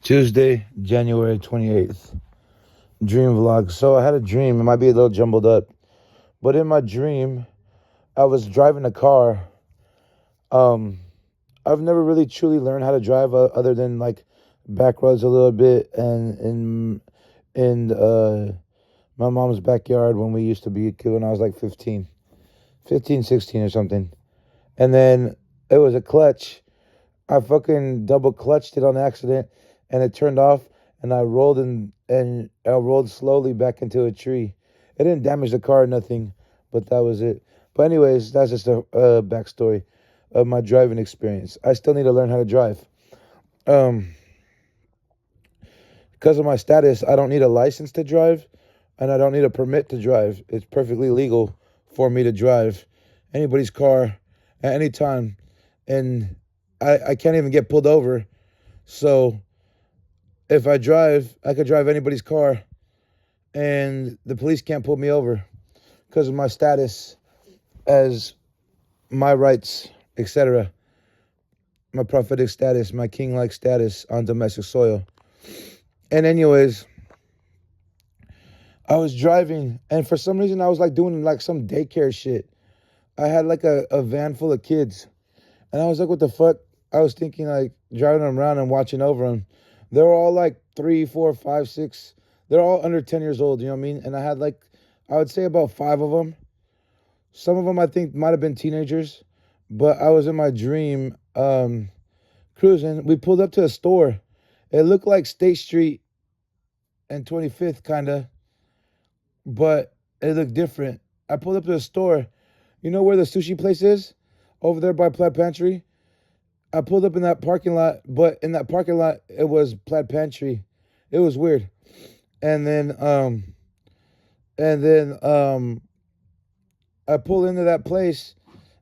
Tuesday, January 28th. Dreamvlog. So I had a dream. It might be a little jumbled up. But in my dream, I was driving a car. Um, I've never really truly learned how to drive other than like back roads a little bit and in my mom's backyard when we used to be a kid when I was like 15, 16 or something. And then it was a clutch. I fucking double clutched it on accident and it turned off and I rolled and I rolled slowly back into a tree. It didn't damage the car or nothing, but that was it. But anyways, that's just a backstory of my driving experience. I still need to learn how to drive. Um, because of my status, I don't need a license to drive and I don't need a permit to drive. It's perfectly legal for me to drive anybody's car at any time. And I can't even get pulled over. So if I drive, I could drive anybody's car and the police can't pull me over because of my status as my rights, etc. My prophetic status, my king-like status on domestic soil. And anyways, I was driving and for some reason I was like doing like some daycare shit. I had like a van full of kids and I was like, what the fuck? I was thinking like driving them around and watching over them. They were all like 3, 4, 5, 6. They're all under 10 years old, you know what I mean? And I had like, I would say about 5 of them. Some of them I think might have been teenagers. But I was in my dream cruising. We pulled up to a store. It looked like State Street and 25th kind of. But it looked different. I pulled up to a store. You know where the sushi place is? Over there by Plaid Pantry. I pulled up in that parking lot, but in that parking lot, it was Plaid Pantry. It was weird. And then I pulled into that place,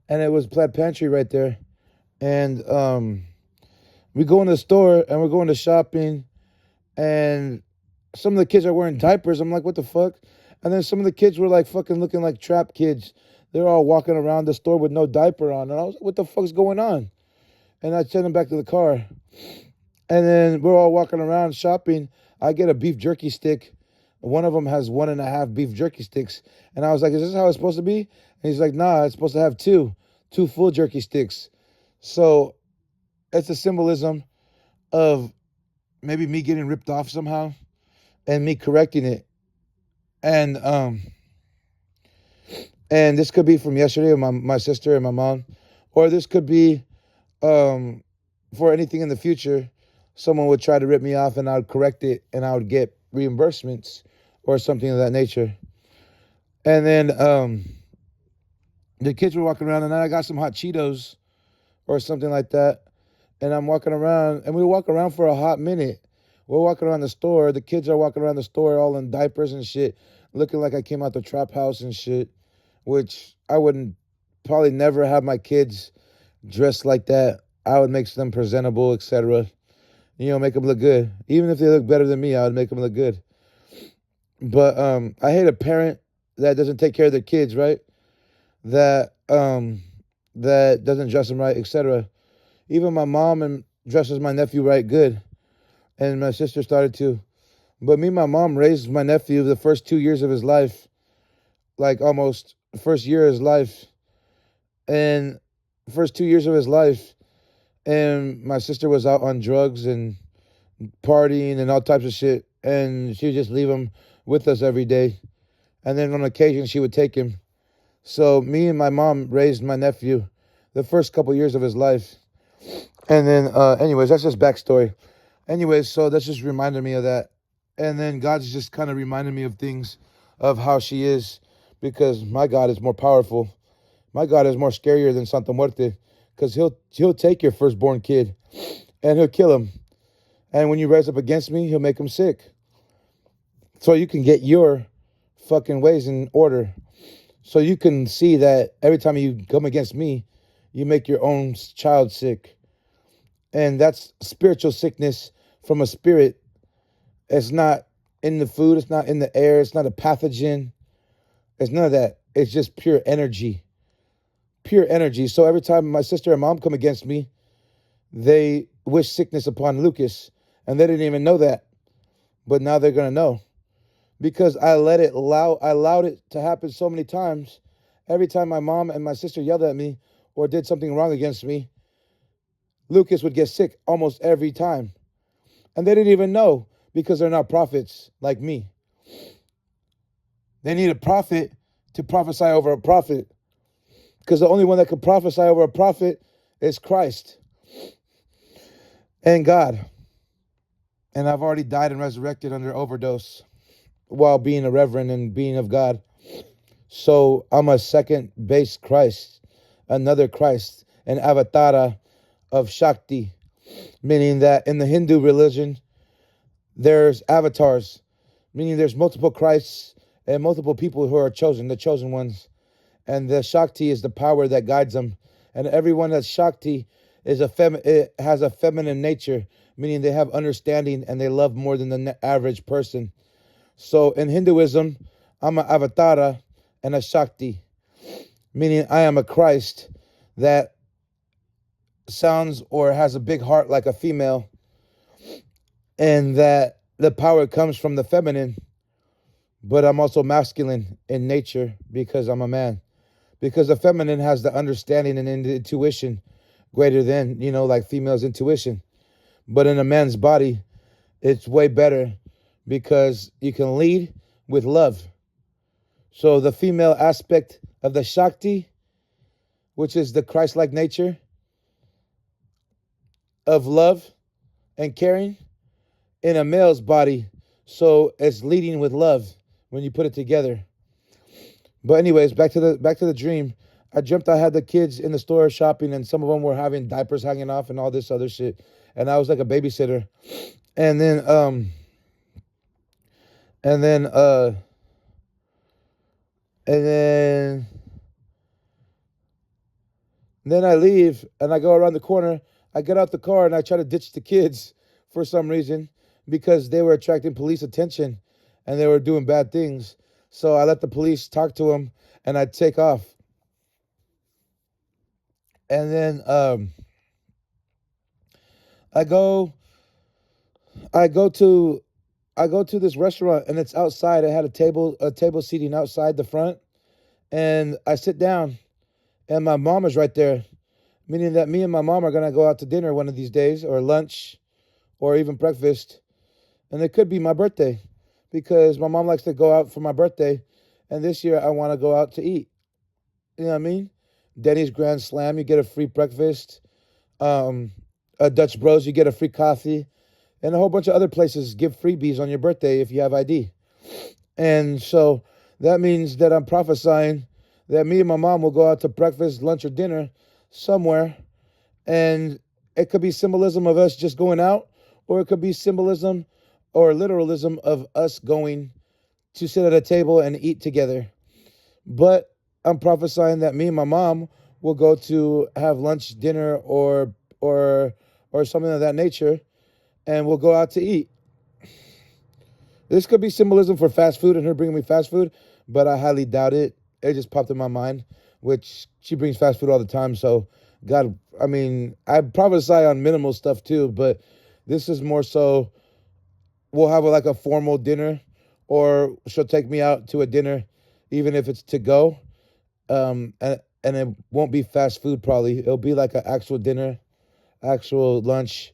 and it was Plaid Pantry right there. And we go in the store, and we're going to shopping, and some of the kids are wearing diapers. I'm like, what the fuck? And then some of the kids were like fucking looking like trap kids. They're all walking around the store with no diaper on. And I was like, what the fuck's going on? And I send them back to the car. And then we're all walking around shopping. I get a beef jerky stick. One of them has 1.5 beef jerky sticks. And I was like, is this how it's supposed to be? And he's like, nah, it's supposed to have two full jerky sticks. So it's a symbolism of maybe me getting ripped off somehow and me correcting it. And this could be from yesterday with my sister and my mom. Or this could be for anything in the future. Someone would try to rip me off and I would correct it and I would get reimbursements or something of that nature. And then the kids were walking around and then I got some hot Cheetos or something like that. And I'm walking around and we walk around for a hot minute. We're walking around the store. The kids are walking around the store all in diapers and shit, looking like I came out the trap house and shit, which I wouldn't probably never have my kids dressed like that. I would make them presentable, etc. You know, make them look good. Even if they look better than me, I would make them look good. But I hate a parent that doesn't take care of their kids, right? That doesn't dress them right, etc. Even my mom dresses my nephew right good, and my sister started to. But me and my mom raised my nephew the first 2 years of his life, like almost the first year of his life, and first 2 years of his life. And my sister was out on drugs and partying and all types of shit. And she would just leave him with us every day. And then on occasion, she would take him. So me and my mom raised my nephew the first couple years of his life. And then, anyways, that's just backstory. Anyways, so that's just reminded me of that. And then God's just kind of reminded me of things, of how she is. Because my God is more powerful. My God is more scarier than Santa Muerte. Because he'll take your firstborn kid and he'll kill him. And when you rise up against me, he'll make him sick. So you can get your fucking ways in order. So you can see that every time you come against me, you make your own child sick. And that's spiritual sickness from a spirit. It's not in the food. It's not in the air. It's not a pathogen. It's none of that. It's just pure energy. Pure energy. So every time my sister and mom come against me, they wish sickness upon Lucas. And they didn't even know that. But now they're going to know. Because I allowed it to happen so many times. Every time my mom and my sister yelled at me or did something wrong against me, Lucas would get sick almost every time. And they didn't even know because they're not prophets like me. They need a prophet to prophesy over a prophet. Because the only one that could prophesy over a prophet is Christ and God. And I've already died and resurrected under overdose while being a reverend and being of God. So I'm a second base Christ, another Christ, an avatar of Shakti, meaning that in the Hindu religion, there's avatars, meaning there's multiple Christs and multiple people who are chosen, the chosen ones. And the Shakti is the power that guides them. And everyone that's Shakti is it has a feminine nature, meaning they have understanding and they love more than the average person. So in Hinduism, I'm an avatar and a Shakti, meaning I am a Christ that sounds or has a big heart like a female, and that the power comes from the feminine, but I'm also masculine in nature because I'm a man. Because the feminine has the understanding and intuition greater than, like female's intuition. But in a man's body, it's way better because you can lead with love. So the female aspect of the Shakti, which is the Christ-like nature of love and caring, in a male's body, so it's leading with love when you put it together. But anyways, back to the dream. I dreamt I had the kids in the store shopping, and some of them were having diapers hanging off and all this other shit. And I was like a babysitter. And then and then I leave and I go around the corner. I get out the car and I try to ditch the kids for some reason because they were attracting police attention and they were doing bad things. So I let the police talk to them and I take off. And then I go to this restaurant and it's outside. I had a table seating outside the front, and I sit down and my mom is right there, meaning that me and my mom are going to go out to dinner one of these days, or lunch, or even breakfast. And it could be my birthday because my mom likes to go out for my birthday, and this year I want to go out to eat. You know what I mean? Denny's Grand Slam, you get a free breakfast. Dutch Bros, you get a free coffee. And a whole bunch of other places give freebies on your birthday if you have ID. And so that means that I'm prophesying that me and my mom will go out to breakfast, lunch, or dinner somewhere. And it could be symbolism of us just going out, or it could be symbolism or literalism of us going to sit at a table and eat together. But I'm prophesying that me and my mom will go to have lunch, dinner, or something of that nature, and we'll go out to eat. This could be symbolism for fast food and her bringing me fast food, but I highly doubt it. It just popped in my mind, which she brings fast food all the time. So, God, I mean, I prophesy on minimal stuff too, but this is more so we'll have like a formal dinner, or she'll take me out to a dinner, even if it's to go. And it won't be fast food probably. It'll be like an actual dinner, actual lunch.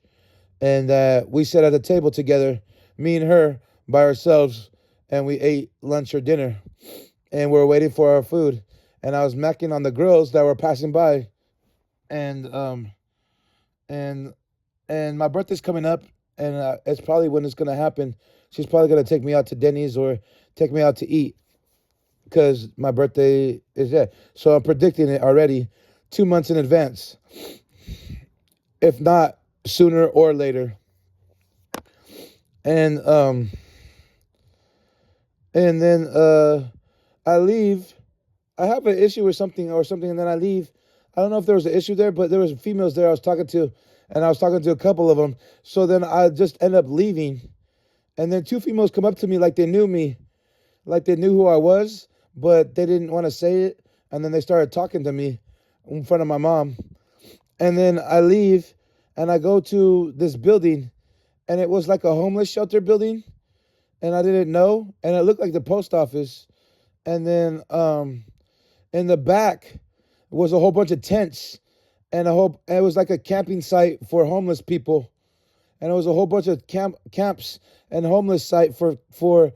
And we sat at a table together, me and her, by ourselves, and we ate lunch or dinner. And we were waiting for our food. And I was macking on the girls that were passing by. And my birthday's coming up, and it's probably when it's going to happen. She's probably going to take me out to Denny's or take me out to eat because my birthday is there. So I'm predicting it already 2 months in advance, if not sooner or later. And then I leave. I have an issue with something, and then I leave. I don't know if there was an issue there, but there was females there I was talking to, and I was talking to a couple of them. So then I just end up leaving. And then two females come up to me like they knew me, like they knew who I was, but they didn't want to say it. And then they started talking to me in front of my mom. And then I leave, and I go to this building, and it was like a homeless shelter building, and I didn't know, and it looked like the post office. And then in the back was a whole bunch of tents, and it was like a camping site for homeless people, and it was a whole bunch of camps and homeless site for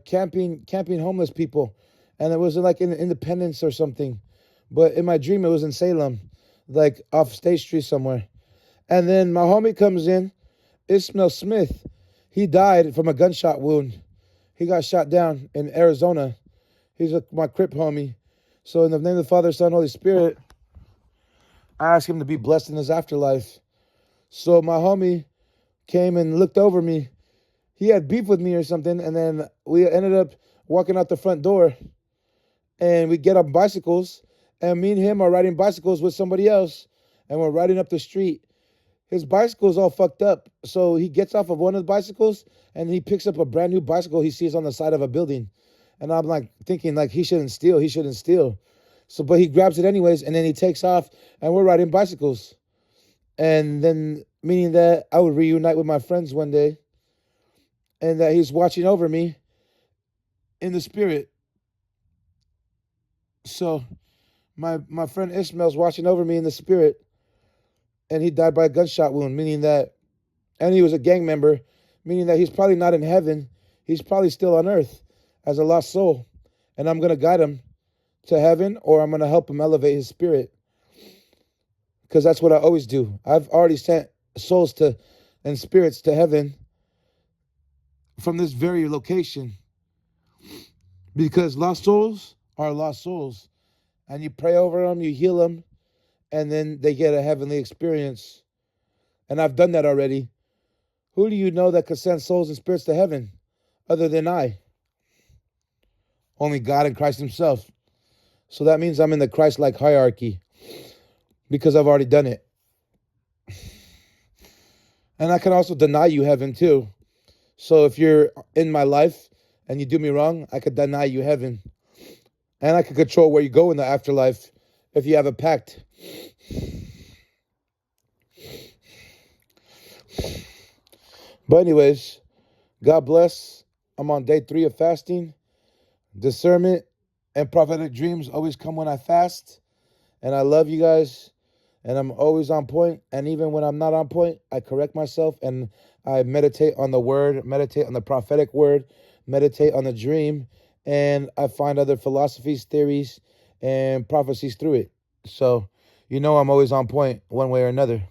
camping homeless people, and it was like in Independence or something, but in my dream it was in Salem, like off State Street somewhere. And then my homie comes in, Ishmael Smith. He died from a gunshot wound. He got shot down in Arizona. He's my Crip homie. So in the name of the Father, Son, Holy Spirit, I asked him to be blessed in his afterlife. So my homie came and looked over me. He had beef with me or something, and then we ended up walking out the front door, and we get on bicycles, and me and him are riding bicycles with somebody else, and we're riding up the street. His bicycle's all fucked up, so he gets off of one of the bicycles, and he picks up a brand new bicycle he sees on the side of a building. And I'm like thinking like he shouldn't steal. So, but he grabs it anyways, and then he takes off, and we're riding bicycles. And then, meaning that I would reunite with my friends one day, and that he's watching over me in the spirit. So my friend Ishmael's watching over me in the spirit, and he died by a gunshot wound, meaning that, and he was a gang member, meaning that he's probably not in heaven. He's probably still on earth as a lost soul, and I'm going to guide him to heaven, or I'm going to help him elevate his spirit, because that's what I always do. I've already sent souls and spirits to heaven from this very location, because lost souls are lost souls, and you pray over them, you heal them, and then they get a heavenly experience. And I've done that already. Who do you know that could send souls and spirits to heaven other than I? Only God and Christ himself. So that means I'm in the Christ-like hierarchy, because I've already done it. And I can also deny you heaven too. So if you're in my life and you do me wrong, I could deny you heaven. And I could control where you go in the afterlife if you have a pact. But anyways, God bless. I'm on day 3 of fasting. Discernment and prophetic dreams always come when I fast. And I love you guys. And I'm always on point. And even when I'm not on point, I correct myself and I meditate on the word, meditate on the prophetic word, meditate on the dream, and I find other philosophies, theories, and prophecies through it. So, I'm always on point one way or another.